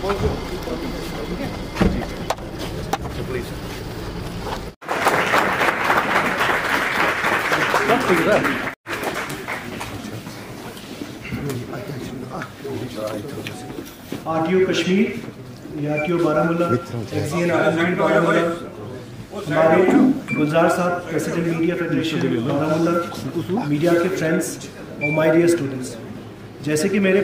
RTO Kashmir, RTO Baramulla, XEN army Baramulla, हमारे गुलजार साहब president media federation Baramulla, media के फ्रेंड्स और माय डियर स्टूडेंट्स, जैसे कि मेरे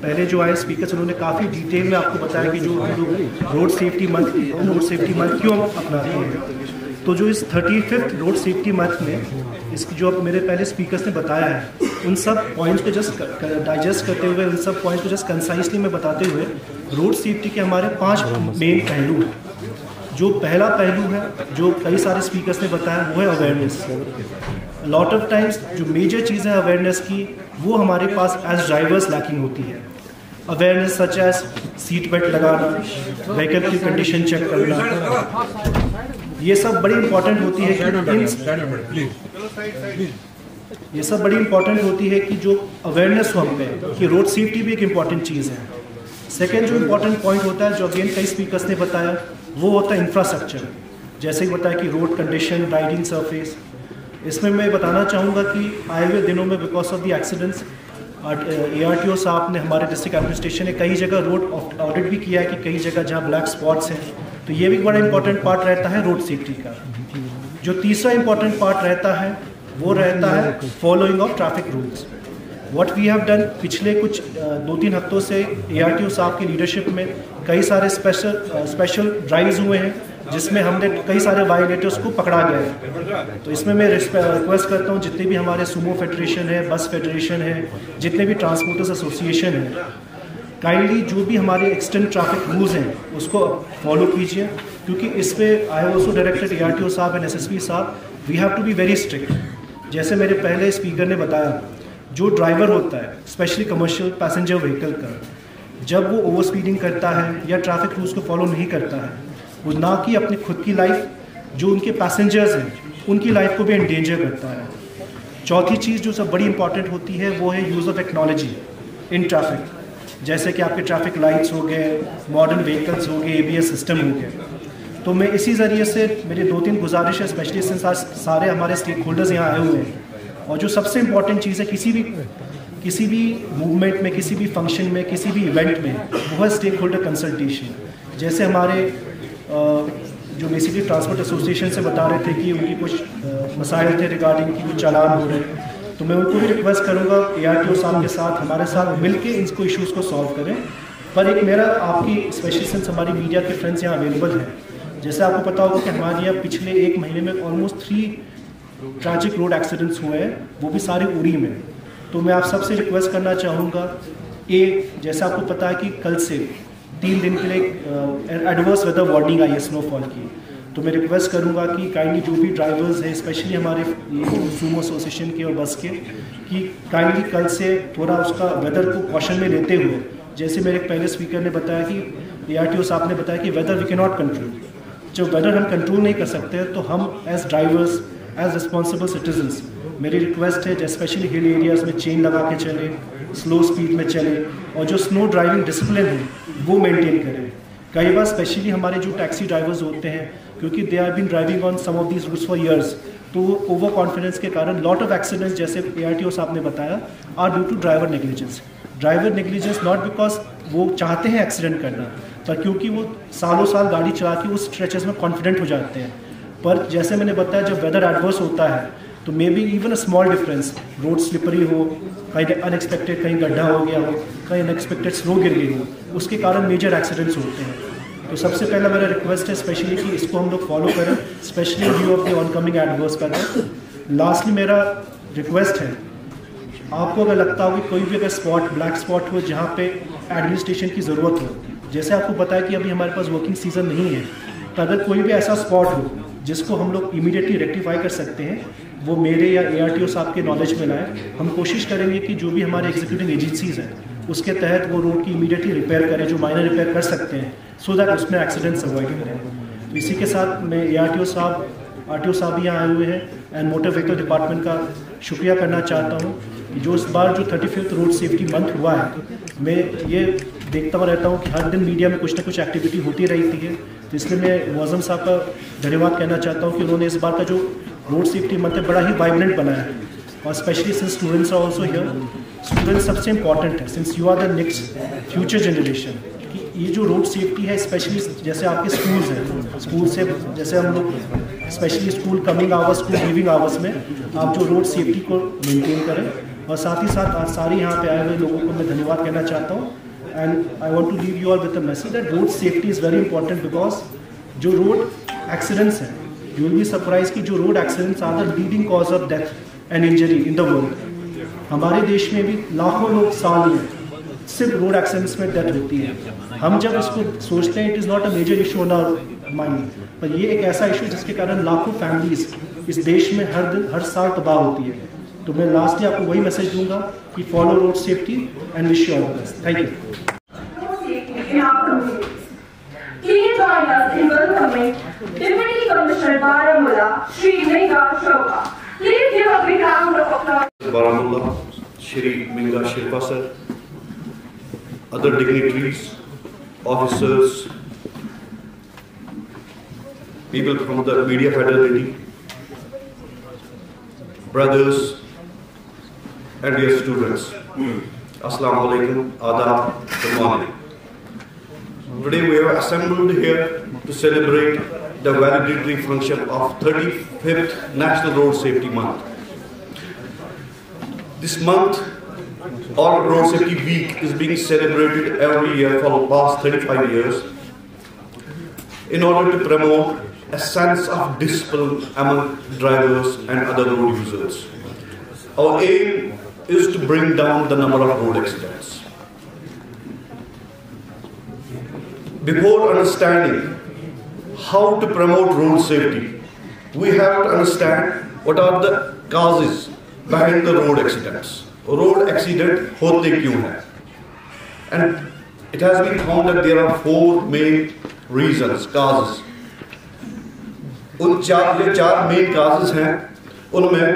पहले जो आए स्पीकर्स उन्होंने काफ़ी डिटेल में आपको बताया कि जो हम लोग रोड सेफ्टी मंथ क्यों अपनाते हैं। तो जो इस 35th रोड सेफ्टी मंथ में इसकी जो मेरे पहले स्पीकर्स ने बताया है उन सब पॉइंट्स को जस्ट डाइजेस्ट करते हुए, उन सब पॉइंट्स को जस्ट कंसाइसली में बताते हुए, रोड सेफ्टी के हमारे 5 मेन पहलू हैं। जो पहला पहलू है जो कई सारे स्पीकर्स ने बताया वो है अवेयरनेस। लॉट ऑफ टाइम्स जो मेजर चीज़ है अवेयरनेस की वो हमारे पास एज ड्राइवर्स लैकिंग होती है। Awareness such as seat belt लगाना, व्हीकल की कंडीशन चेक करना, ये सब बड़ी इंपॉर्टेंट होती है ये सब बड़ी इंपॉर्टेंट होती है कि जो अवेयरनेस हो हम पे कि रोड सेफ्टी भी एक इम्पॉर्टेंट चीज़ है। सेकेंड जो इम्पॉर्टेंट पॉइंट होता है जो अगेन कई स्पीकर्स ने बताया वो होता है इंफ्रास्ट्रक्चर। जैसे कि बताया कि रोड कंडीशन, राइडिंग सरफेस। इसमें मैं बताना चाहूँगा कि आए हुए दिनों में because of the accidents ARTO साहब ने हमारे डिस्ट्रिक्ट एडमिनिस्ट्रेशन ने कई जगह रोड ऑडिट भी किया है कि कई जगह जहाँ ब्लैक स्पॉट्स हैं, तो ये भी बड़ा इंपॉर्टेंट पार्ट रहता है रोड सेफ्टी का। जो तीसरा इंपॉर्टेंट पार्ट रहता है वो रहता है following of traffic rules. What we have done, पिछले कुछ 2-3 हफ्तों से ARTO साहब की लीडरशिप में कई सारे स्पेशल ड्राइव्स हुए हैं जिसमें हमने कई सारे वायलेटर्स को पकड़ा गया है। तो इसमें मैं रिक्वेस्ट करता हूँ जितने भी हमारे सुमो फेडरेशन है, बस फेडरेशन है, जितने भी ट्रांसपोर्टर्स एसोसिएशन है, काइंडली जो भी हमारे एक्सटेंड ट्रैफिक रूल्स हैं उसको फॉलो कीजिए, क्योंकि इस पे आई ऑल्सो डायरेक्टेड ARTO साहब एंड SSP साहब, we have to be very strict. जैसे मेरे पहले स्पीकर ने बताया, जो ड्राइवर होता है स्पेशली कमर्शियल पैसेंजर व्हीकल का, जब वो ओवर स्पीडिंग करता है या ट्रैफिक रूल्स को फॉलो नहीं करता है, वो ना कि अपनी खुद की लाइफ, जो उनके पैसेंजर्स हैं उनकी लाइफ को भी एंडेंजर करता है। चौथी चीज़ जो सब बड़ी इंपॉर्टेंट होती है वो है use of technology in traffic. जैसे कि आपके ट्रैफिक लाइट्स हो गए, मॉडर्न व्हीकल्स हो गए, ABS सिस्टम हो गए। तो मैं इसी ज़रिए से मेरी 2-3 गुजारिश है, स्पेशली सारे हमारे स्टेक होल्डर्स यहाँ आए हुए हैं। और जो सबसे इम्पॉर्टेंट चीज़ है किसी भी मूवमेंट में, किसी भी फंक्शन में, किसी भी इवेंट में, वो है स्टेक होल्डर कंसल्टेशन। जैसे हमारे जो बेसिकली ट्रांसपोर्ट एसोसिएशन से बता रहे थे कि उनकी कुछ मसाइल थे रिगार्डिंग कि कुछ चालान हो रहे, तो मैं उनको भी रिक्वेस्ट करूँगा ARTO साहब के साथ हमारे साथ मिलके इनको इश्यूज़ को सॉल्व करें। पर एक मेरा आपकी स्पेशली सिंस हमारी मीडिया के फ्रेंड्स यहाँ अवेलेबल हैं, जैसे आपको पता होगा कि हमारे यहाँ पिछले 1 महीने में ऑलमोस्ट 3 ट्रैजिक रोड एक्सीडेंट्स हुए हैं, वो भी सारे उरी में। तो मैं आप सबसे रिक्वेस्ट करना चाहूँगा, जैसे आपको पता है कि कल से 3 दिन के लिए एडवर्स वेदर वार्निंग आई है स्नोफॉल की, तो मैं रिक्वेस्ट करूंगा कि काइंडली जो भी ड्राइवर्स हैं, स्पेशली हमारे सुमो एसोसिएशन के और बस के, कि काइंडली कल से थोड़ा उसका वेदर को कॉशन में लेते हुए, जैसे मेरे पहले स्पीकर ने बताया कि ARTO साहब ने बताया कि weather we can not control. जब वेदर हम कंट्रोल नहीं कर सकते तो हम as drivers, as responsible citizens, मेरी रिक्वेस्ट है स्पेशली हिल एरियाज़ में चेन लगा के चले, स्लो स्पीड में चले, और जो स्नो ड्राइविंग डिसिप्लिन है वो मेंटेन करें। कई बार स्पेशली हमारे जो टैक्सी ड्राइवर्स होते हैं, क्योंकि they are been driving on some of these routes for years, तो ओवर कॉन्फिडेंस के कारण लॉट ऑफ एक्सीडेंट्स, जैसे ARTO साहब ने बताया, are due to driver negligence. Driver negligence not because वो चाहते हैं एक्सीडेंट करना, पर क्योंकि वो सालों साल गाड़ी चला के उस स्ट्रेचेस में कॉन्फिडेंट हो जाते हैं। पर जैसे मैंने बताया, जब वेदर एडवर्स होता है तो may be even a small difference, road slippery हो, कहीं अनएक्सपेक्टेड कहीं गड्ढा हो गया हो, कहीं अनएक्सपेक्टेड स्नो गिर गई हो, उसके कारण मेजर एक्सीडेंट्स होते हैं। तो सबसे पहला मेरा रिक्वेस्ट है स्पेशली कि इसको हम लोग फॉलो करें, specially view of the oncoming adverse weather. Lastly मेरा रिक्वेस्ट है, आपको अगर लगता हो कि कोई भी अगर स्पॉट, ब्लैक स्पॉट हो जहाँ पे एडमिनिस्ट्रेशन की ज़रूरत हो, जैसे आपको पता है कि अभी हमारे पास वर्किंग सीज़न नहीं है, तो अगर कोई भी ऐसा स्पॉट हो जिसको हम लोग इमीडिएटली रेक्टिफाई कर सकते हैं, वो मेरे या ARTO साहब के नॉलेज में लाए। हम कोशिश करेंगे कि जो भी हमारे एग्जीक्यूटिव एजेंसीज़ हैं उसके तहत वो रोड की इमीडिएटली रिपेयर करें, जो माइनर रिपेयर कर सकते हैं, सो दैट उसमें एक्सीडेंट्स अवॉइड करें। तो इसी के साथ मैं ARTO साहब भी यहाँ आए हुए हैं एंड मोटर व्हीकल डिपार्टमेंट का शुक्रिया करना चाहता हूँ कि जो इस बार जो 35th रोड सेफ्टी मंथ हुआ है, मैं ये देखता रहता हूँ कि हर दिन मीडिया में कुछ ना कुछ एक्टिविटी होती रहती है, तो इसलिए मैं मुअज़्ज़म साहब का धन्यवाद कहना चाहता हूँ कि उन्होंने इस बार का जो रोड सेफ्टी मंथ है बड़ा ही वाइब्रेंट बनाया है, और specially since students are also here, students सबसे इम्पॉर्टेंट है since you are the next future generation. कि ये जो रोड सेफ्टी है स्पेशली जैसे आपके स्कूल्स हैं, स्कूल से जैसे हम लोग specially school coming hours, school leaving hours में आप जो रोड सेफ्टी को मेंटेन करें, और साथ ही साथ आज सारे यहाँ पे आए हुए लोगों को मैं धन्यवाद कहना चाहता हूँ। And I want to leave you all with a message that road safety is very important, because जो रोड एक्सीडेंट्स हैं, यू विल बी सरप्राइज कि जो road accidents are the leading cause of death and injury in the world. हमारे देश में भी लाखों लोग साल में सिर्फ रोड एक्सीडेंट्स में डेथ होती है। हम जब इसको सोचते हैं it is not a major issue in our mind, पर ये एक ऐसा इशू जिसके कारण लाखों फैमिलीज इस देश में हर साल तबाह होती है। तो मैं लास्टली आपको वही मैसेज दूंगा कि follow road safety and wish you all the best. Thank you. Please join us in welcoming Deputy Commissioner Baramulla, Shri Minga Shoka. Please give a big round of applause. Baramulla, Shri Minga Shirpa sir, other dignitaries, officers, people from the media fraternity, brothers and dear students. Assalamu alaikum, adab, good morning. Today we have assembled here to celebrate the valedictory function of 35th National Road Safety Month. This month, or Road Safety Week, is being celebrated every year for the past 35 years in order to promote a sense of discipline among drivers and other road users. Our aim is to bring down the number of road accidents. Before understanding how to promote road safety, we have to understand what are the causes behind the road accidents. Road accident होते क्यों हैं? And it has been found that there are 4 main reasons, causes. उन चार main causes हैं, उनमें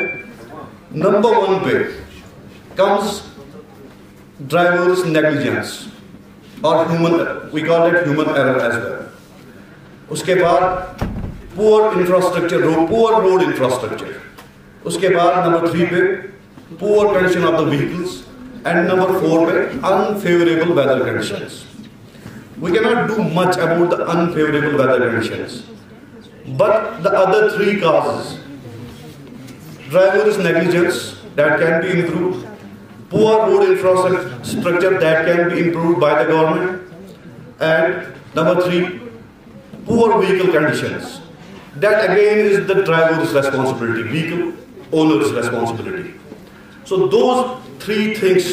number 1 पे comes driver's negligence. और we call it human error as well. उसके बाद poor infrastructure, poor road infrastructure. उसके बाद number 3 पे poor condition of the vehicles, and number 4 पे unfavorable weather conditions. We cannot do much about the unfavorable weather conditions, but the other 3 causes, driver's negligence, that can be improved. Poor road infrastructure, that can be improved by the government, and number 3, poor vehicle conditions. That again is the driver's responsibility, vehicle owner's responsibility. So those 3 things,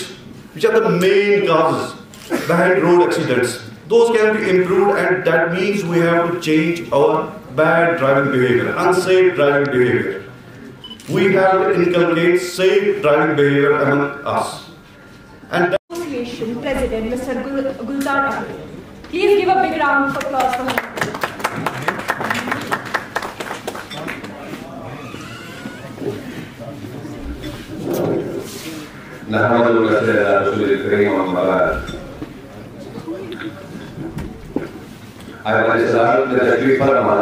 which are the main causes behind road accidents, those can be improved, and that means we have to change our bad driving behavior, unsafe driving behavior. We have to inculcate safe driving behavior among us. And Association President Mr. Gulzar Ahmed. Please give a big round of applause for him. नहमदुहु व नस्तईनुहु अला रसूलिल करीम अम्मा बाद। आज हमारे सदारत में तशरीफ फरमा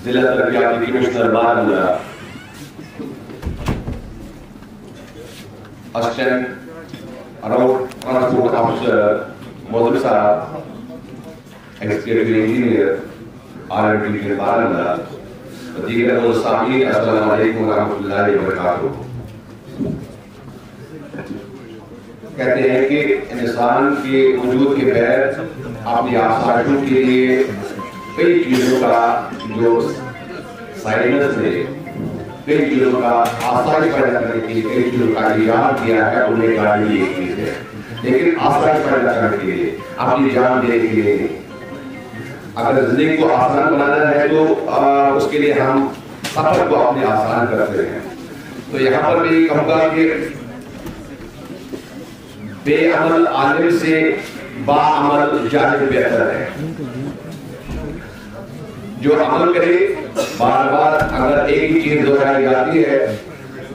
जिला तरक्याती commissioner Baramulla, assistant road transport officer मौजूद साहब, एग्जीक्यूटिव इंजीनियर RMT बारामूला, दीगर मुसाफिर, अस्सलाम वालेकुम व रहमतुल्लाहि व बरकातुहू। कहते हैं कि इंसान के वजूद के बगैर अपनी आसाइशों के लिए कई चीज़ों का जो साइंस ने कई चीज़ों का आसाइश पैदा करने के लिए कई चीज़ों का इजाद किया है, उन्हें गाड़ी एक चीज़ है, लेकिन आसाइश पैदा करने के लिए, अपनी जान देने के लिए, अगर जिंदगी को आसान बनाना है तो उसके लिए हम सफर को अपने आसान करते हैं। तो यहाँ पर मैं ये कहूँगा कि बेअमल आलिम से बाअमल जाहिल बेहतर है। जो अमल करे बार बार, अगर एक ही चीज दोहराई जाती है,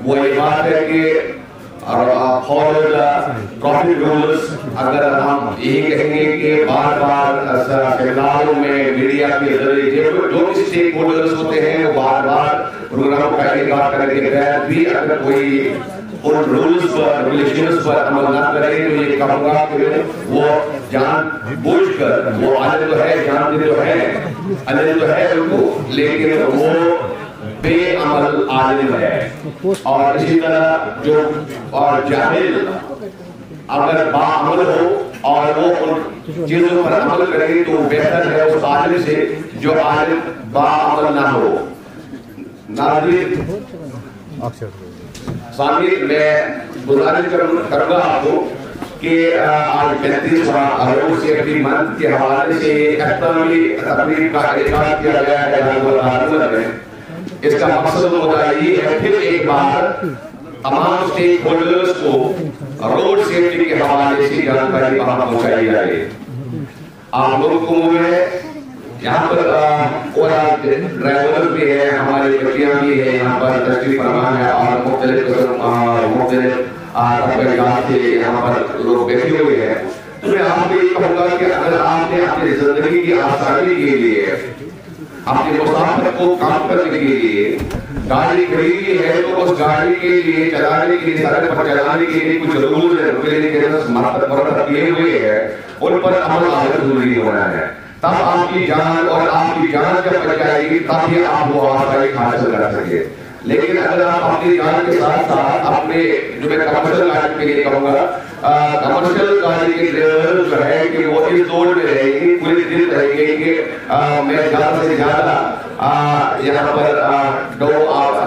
वो ये बात है कि फॉलो द ट्रैफिक रूल्स। अगर हम यही कहेंगे कि बार बार सेमिनारों में मीडिया के जरिए जो भी स्टेक होल्डर्स होते हैं वो बार बार प्रोग्राम का इनकार करने के बाद भी अगर कोई उन रूल्स पर रेगुलेशंस पर अमल न करे तो ये कहूँगा कि वो जानबूझकर, वो आलिम तो है, जानते तो है, अलिम तो है उनको, लेकिन वो बेअमल आलिम है। और इसी तरह जो और जाहिल अगर बाअमल हो और वो उन चीजों पर अमल करे तो बेहतर है उस आलिम से जो आलिम बाअमल ना हो। नाज़रीन सामने मैं गुजारिश करूंगा आपको कि आज 35वां रोड सेफ्टी मंथ के हवाले से तकरीब का इनेकाद किया गया है में। इसका मकसद होता ये है फिर एक बार तमाम स्टेक होल्डर्स को रोड सेफ्टी के हवाले से जानकारी वहां पहुंचाई जाए। आप लोगों को यहाँ पर ड्राइवर भी है, हमारी बच्चियां भी है, यहाँ पर तशरीफ फरमा है और मुख्तलिफ से यहाँ पर लोग बैठे हुए हैं। तो मैं आपको ये कहूँगा कि अगर आपने अपनी जिंदगी की आसानी के लिए, अपने मुसाफिर को काम करने के लिए गाड़ी खरीदी है तो उस गाड़ी के लिए चलाने के लिए, सड़क पर चलाने के लिए कुछ रूल्स रेगुलेशंस किए हुए हैं, उन पर अमल जरूरी होना है। तब आपकी जान और आपकी जान जब बच जाएगी तभी आप वो आसानी हासिल कर सके। लेकिन अगर आप अपनी जान के साथ साथ अपने जो मैं कमर्शियल गाड़ी के लिए कहूँगा, कमर्शियल गाड़ी के ड्राइवर जो है कि वो इस दौड़ में रहेंगे, पूरे दिन रहेंगे कि मैं ज़्यादा से ज़्यादा यहाँ पर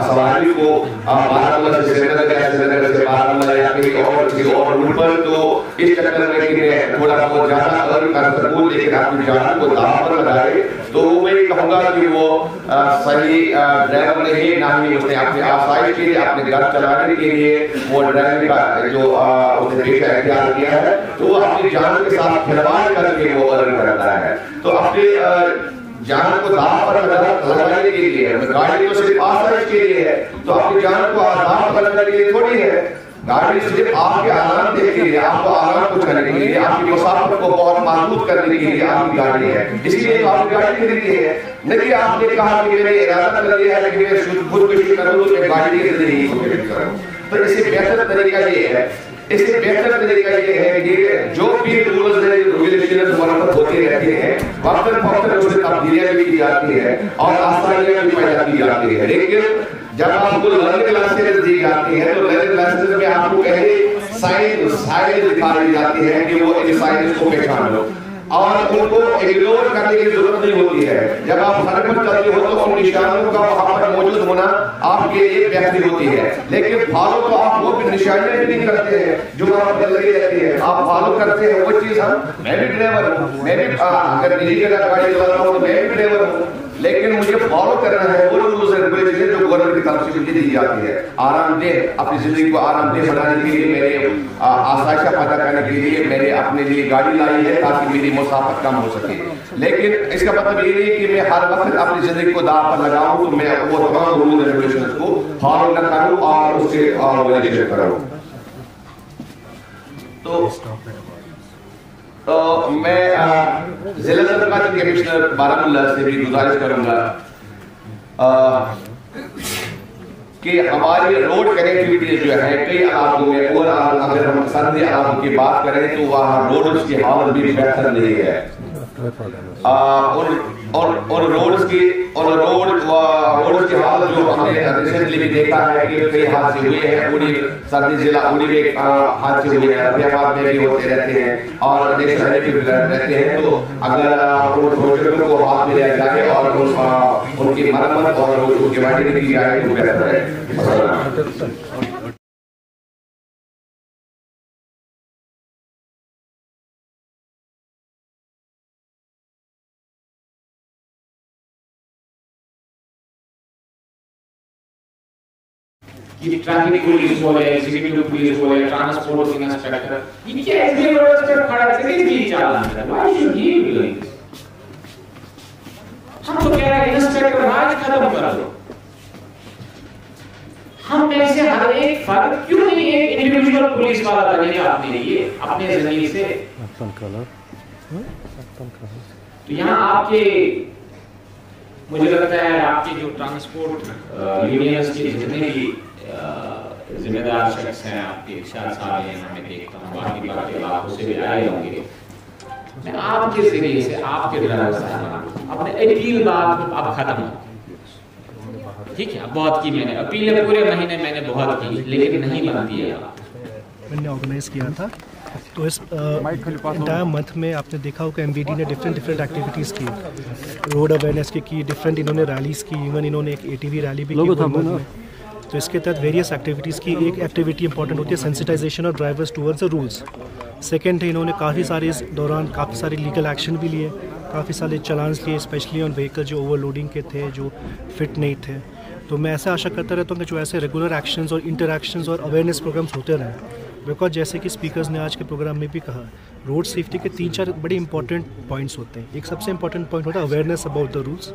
सवारी को बारामूला से श्रीनगर या श्रीनगर से बारामूला या किसी और रूट पर, तो इस चक्कर में कि मैं थोड़ा बहुत ज़्यादा अर्न कर सकूँ लेकिन अपनी जान को दांव पर लगाए, तो मैं कहूँगा कि वो सही ड्राइवर नहीं, ना ही उसने अपने आसाइश के लिए, अपने घर चलाने के लिए वो ड्राइविंग का जो उसने पेशा इख्तियार किया है, तो वो अपनी जान के साथ खिलवाड़ करके वो अर्न करता है। तो अपने जान को दांव पर लगाने के लिए, गाड़ी तो सिर्फ आसाइश के लिए है, तो अपनी जान को दांव पर लगाने के लिए थोड़ी है। गाड़ी सिर्फ आपके आराम देने के लिए, आपको आराम पहुंचाने के लिए, आपके मुसाफिर को बहुत महफूज करने के लिए आपकी गाड़ी है, इसलिए तो आपकी गाड़ी खरीदी है। नहीं आपने कहा कि मैंने इरादा कर लिया है कि मैं खुदकुशी करूँ तो मैं गाड़ी के जरिए खुदकुशी करूँ। तो इससे बेहतर तरीका ये है, इससे बेहतर तरीका ये है कि जो भी रूल्स रेगुलेशंस मरम्मत होती रहती है, वक्तन फवक्तन उसमें तब्दीलियां भी की जाती है और आसानियां भी पैदा की जाती है। लेकिन जब आपको लर्निंग क्लासेस दी जाती है तो लर्निंग क्लासेस में आपको पहले साइंस दिखाई जाती है कि वो इन साइंस को पहचान लो और उनको इग्नोर करने की जरूरत नहीं होती है। जब आप सड़क पर चलते हो तो उन निशानों का वहां पर मौजूद होना आपके लिए बेहतरी होती है, लेकिन फॉलो तो आप वो निशानियां भी नहीं करते हैं जो वहां पर लगी रहती है, आप फॉलो करते हैं वो चीज। मैं भी ड्राइवर हूँ, मैं भी अगर निजी जगह गाड़ी चला रहा हूँ तो मैं भी ड्राइवर हूँ, लेकिन मुझे फॉलो करना है वो रूल्स एंड रेगुलेशन जो गवर्नमेंट की तरफ से मुझे दी जाती है। आरामदेह अपनी जिंदगी को आरामदेह बनाने के लिए, मेरे आसाइशा पैदा करने के लिए मैंने अपने लिए गाड़ी लाई है ताकि मेरी मुसाफत कम हो सके। लेकिन इसका मतलब ये नहीं कि मैं हर वक्त अपनी जिंदगी को दांव पर लगाऊं तो मैं वो तमाम रूल्स एंड रेगुलेशंस को फॉलो न करूं और उससे वायलेशन करूं। तो मैं जिला सरकारी कमिश्नर बारामूला से भी गुजारिश करूंगा कि हमारी रोड कनेक्टिविटी जो है कई इलाकों में, और अगर हम सर्दी इलाकों की बात करें तो वहाँ रोड्स की हालत भी बेहतर नहीं है। और रोड्स की हालत जो हमने रिसेंटली भी देखा है कि कई हादसे हुए हैं, उड़ी सर्दी जिला उड़ी में हादसे हुए हैं, रफियाबाद में भी होते रहते हैं और अनेक शहर भी रहते हैं। तो अगर उन प्रोजेक्टों को हाथ में लिया जाए और उनकी मरम्मत और उनकी वाइडनिंग की जाए तो बेहतर है। ये ट्रैफिक पुलिस बोले, एग्जीक्यूटिव पुलिस बोले, ट्रांसपोर्ट इंस्पेक्टर, ये क्या एग्जीक्यूटिव रोड पर खड़ा करके भी चालान है? Why should he be doing this? हम तो कह रहे हैं इंस्पेक्टर राज खत्म कर दो, हम में से हर एक फर्क क्यों नहीं एक इंडिविजुअल पुलिस वाला बनेगा अपने लिए, अपने जरिए से? तो यहाँ आपके, मुझे लगता है आपके जो ट्रांसपोर्ट यूनियंस के जितने भी जिम्मेदार शख्स हैं, आपके इरशाद साहब हैं, मैं देखता हूँ बाकी इलाकों से भी आए होंगे, मैं आपके जरिए से आपके ड्राइवर साहब अपने अपील बात अब खत्म हो, ठीक है? बहुत की मैंने अपीलें, पूरे महीने मैंने बहुत की, लेकिन नहीं बनती है। मैंने ऑर्गेनाइज किया था, तो इस इंटायर मंथ में आपने देखा होगा एमवीडी ने डिफरेंट एक्टिविटीज़ की, रोड अवेयरनेस की डिफरेंट इन्होंने रैलीज़ की, इवन इन्होंने एक एटीवी रैली भी की। तो इसके तहत वेरियस एक्टिविटीज़ की। एक एक्टिविटी इंपॉर्टेंट होती है sensitization of drivers towards the rules. Second है इन्होंने काफ़ी सारे इस दौरान काफ़ी सारे लीगल एक्शन भी लिए, काफ़ी सारे चलान्स लिए, स्पेशली ऑन व्हीकल जो ओवरलोडिंग के थे, जो फिट नहीं थे। तो मैं ऐसा आशा करता रहता हूँ कि जो ऐसे रेगुलर एक्शंस और इंटरैक्शंस और अवेयरनेस प्रोग्राम्स होते रहें, बिकॉज जैसे कि स्पीकर्स ने आज के प्रोग्राम में भी कहा, रोड सेफ्टी के 3-4 बड़े इंपॉर्टेंट पॉइंट्स होते हैं। एक सबसे इंपॉर्टेंट पॉइंट होता है awareness about the rules,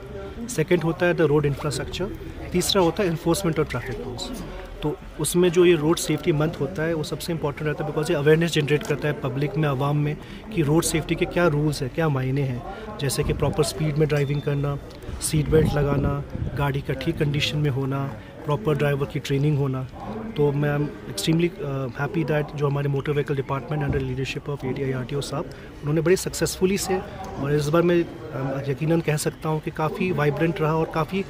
second होता है द रोड इंफ्रास्ट्रक्चर, तीसरा होता है इन्फोर्समेंट ऑफ ट्रैफिक रूल्स। तो उसमें जो ये रोड सेफ्टी मंथ होता है वो सबसे इंपॉर्टेंट रहता है, बिकॉज ये अवेयरनेस जनरेट करता है पब्लिक में, आवाम में, कि रोड सेफ्टी के क्या रूल्स हैं, क्या मायने हैं, जैसे कि प्रॉपर स्पीड में ड्राइविंग करना, सीट बेल्ट लगाना, गाड़ी का ठीक कंडीशन में होना, प्रॉपर ड्राइवर की ट्रेनिंग होना। तो मैं एक्सट्रीमली हैप्पी दैट जो हमारे motor vehicle department under leadership of ADIRTO साहब, उन्होंने बड़े सक्सेसफुली से, और इस बार मैं यकीनन कह सकता हूँ कि काफ़ी वाइब्रेंट रहा और काफ़ी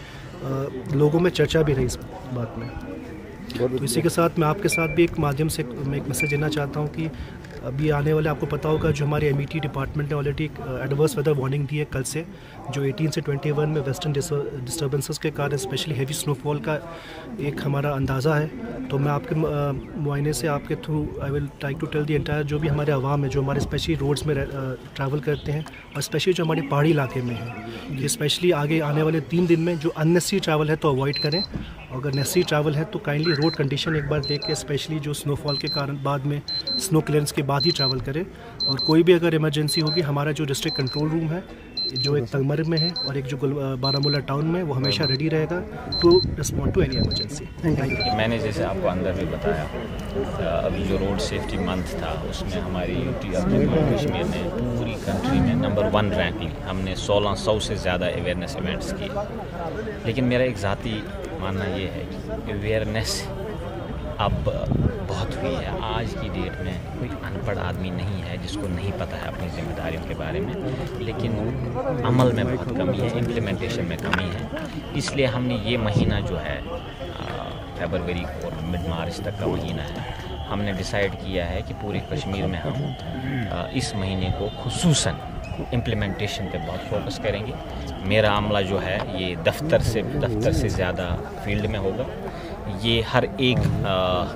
लोगों में चर्चा भी रही इस बात में। तो इसी के साथ मैं आपके साथ भी एक माध्यम से मैं एक मैसेज देना चाहता हूँ कि अभी आने वाले, आपको पता होगा, जो हमारे MET डिपार्टमेंट ने ऑलरेडी एक एडवर्स वेदर वार्निंग दी है कल से, जो 18 से 21 में वेस्टर्न डिस्टर्बेंसेस के कारण स्पेशली हैवी स्नोफॉल का एक हमारा अंदाज़ा है। तो मैं आपके मुआयने से, आपके through I will try to tell the entire, जो भी हमारे आवाम है, जो हमारे स्पेशली रोड्स में ट्रैवल करते हैं, और स्पेशली जो हमारे पहाड़ी इलाके में है, कि स्पेशली आगे आने वाले 3 दिन में जो अननेसेसरी ट्रैवल है तो अवॉइड करें, अगर नेसेसरी ट्रैवल है तो काइंडली रोड कंडीशन एक बार देख के, स्पेशली जो स्नोफॉल के कारण बाद में स्नो क्लियरेंस के बाद ही ट्रैवल करें। और कोई भी अगर इमरजेंसी होगी, हमारा जो डिस्ट्रिक्ट कंट्रोल रूम है, जो एक तंगमर में है और एक जो बारामूला टाउन में, वो हमेशा रेडी रहेगा to respond to any emergency. मैंने जैसे आपको अंदर भी बताया, अभी जो रोड सेफ्टी मंथ था उसमें हमारी UT जम्मू कश्मीर ने पूरी कंट्री में नंबर 1 रैंक ली। हमने 1600 से ज़्यादा अवेयरनेस इवेंट्स किए। लेकिन मेरा एक ज़ाती मानना ये है कि अवेयरनेस अब बहुत हुई है। आज की डेट में कोई अनपढ़ आदमी नहीं है जिसको नहीं पता है अपनी जिम्मेदारियों के बारे में, लेकिन अमल में बहुत कमी है, इम्प्लीमेंटेशन में कमी है। इसलिए हमने ये महीना जो है फरवरी और मिड मार्च तक का महीना है, हमने डिसाइड किया है कि पूरे कश्मीर में हम इस महीने को खुसूसन इम्प्लीमेंटेशन पे बहुत फोकस करेंगे। मेरा अमला जो है ये दफ्तर से ज़्यादा फील्ड में होगा। ये हर एक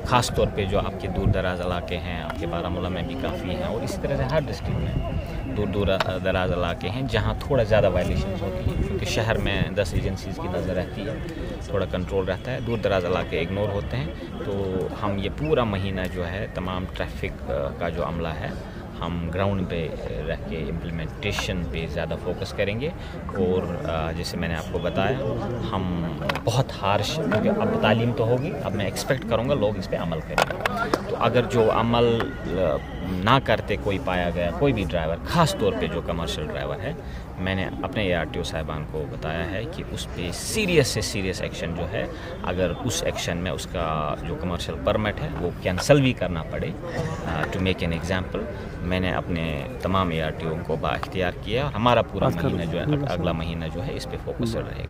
ख़ास तौर पे जो आपके दूर दराज इलाके हैं, आपके बारामूला में भी काफ़ी हैं, और इसी तरह से हर डिस्ट्रिक्ट में दूर दराज इलाके हैं जहाँ थोड़ा ज़्यादा वायलेशन होती है, क्योंकि शहर में 10 एजेंसीज़ की नज़र रहती है, थोड़ा कंट्रोल रहता है, दूर दराज इलाके इग्नोर होते हैं। तो हम ये पूरा महीना जो है तमाम ट्रैफिक का जो अमला है, हम ग्राउंड पे रह के इम्प्लीमेंटेशन पे ज़्यादा फोकस करेंगे। और जैसे मैंने आपको बताया, हम बहुत हार्श, क्योंकि अब तालीम तो होगी, अब मैं एक्सपेक्ट करूँगा लोग इस पे अमल करेंगे। तो अगर जो अमल ना करते कोई पाया गया, कोई भी ड्राइवर, ख़ास तौर पे जो कमर्शियल ड्राइवर है, मैंने अपने ARTO साहिबान को बताया है कि उस पर सीरियस से सीरियस एक्शन जो है, अगर उस एक्शन में उसका जो कमर्शियल परमिट है वो कैंसिल भी करना पड़े, टू मेक एन एग्जाम्पल, मैंने अपने तमाम ARTO को बाइख्तियार किया। हमारा पूरा महीना जो है, अगला महीना जो है, इस पे फोकस रहेगा।